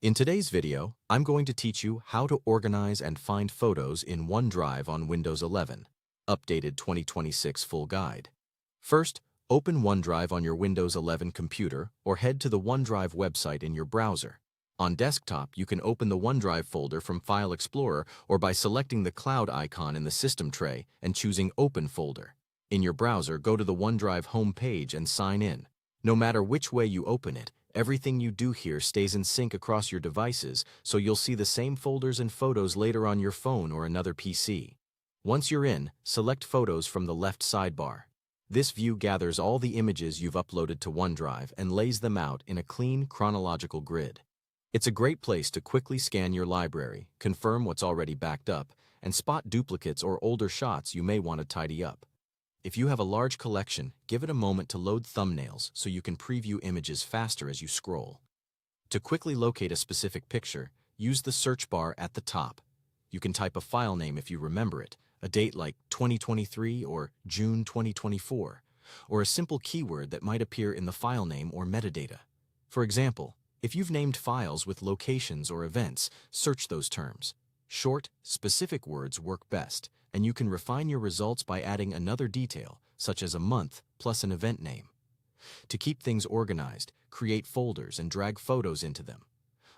In today's video, I'm going to teach you how to organize and find photos in OneDrive on Windows 11, updated 2026 full guide. First, open OneDrive on your Windows 11 computer or head to the OneDrive website in your browser. On desktop, you can open the OneDrive folder from File Explorer or by selecting the cloud icon in the system tray and choosing Open Folder. In your browser, go to the OneDrive home page and sign in. No matter which way you open it, everything you do here stays in sync across your devices, so you'll see the same folders and photos later on your phone or another PC. Once you're in, select Photos from the left sidebar. This view gathers all the images you've uploaded to OneDrive and lays them out in a clean, chronological grid. It's a great place to quickly scan your library, confirm what's already backed up, and spot duplicates or older shots you may want to tidy up. If you have a large collection, give it a moment to load thumbnails so you can preview images faster as you scroll. To quickly locate a specific picture, use the search bar at the top. You can type a file name if you remember it, a date like 2023 or June 2024, or a simple keyword that might appear in the file name or metadata. For example, if you've named files with locations or events, search those terms. Short, specific words work best, and you can refine your results by adding another detail, such as a month plus an event name. To keep things organized, create folders and drag photos into them.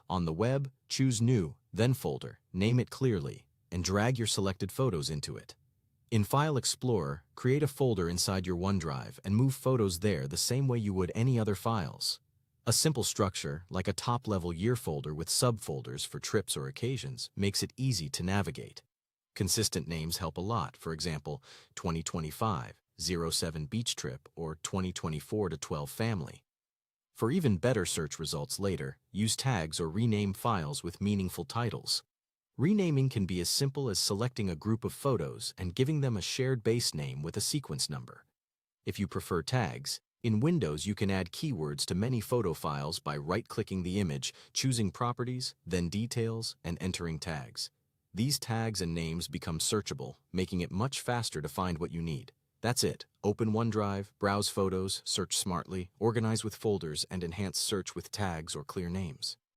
On the web, choose New, then Folder, name it clearly, and drag your selected photos into it. In File Explorer, create a folder inside your OneDrive and move photos there the same way you would any other files. A simple structure, like a top-level year folder with subfolders for trips or occasions, makes it easy to navigate. Consistent names help a lot, for example, 2025, 07 Beach Trip, or 2024 to 12 Family. For even better search results later, use tags or rename files with meaningful titles. Renaming can be as simple as selecting a group of photos and giving them a shared base name with a sequence number. If you prefer tags, in Windows you can add keywords to many photo files by right-clicking the image, choosing Properties, then Details, and entering tags. These tags and names become searchable, making it much faster to find what you need. That's it. Open OneDrive, browse photos, search smartly, organize with folders, and enhance search with tags or clear names.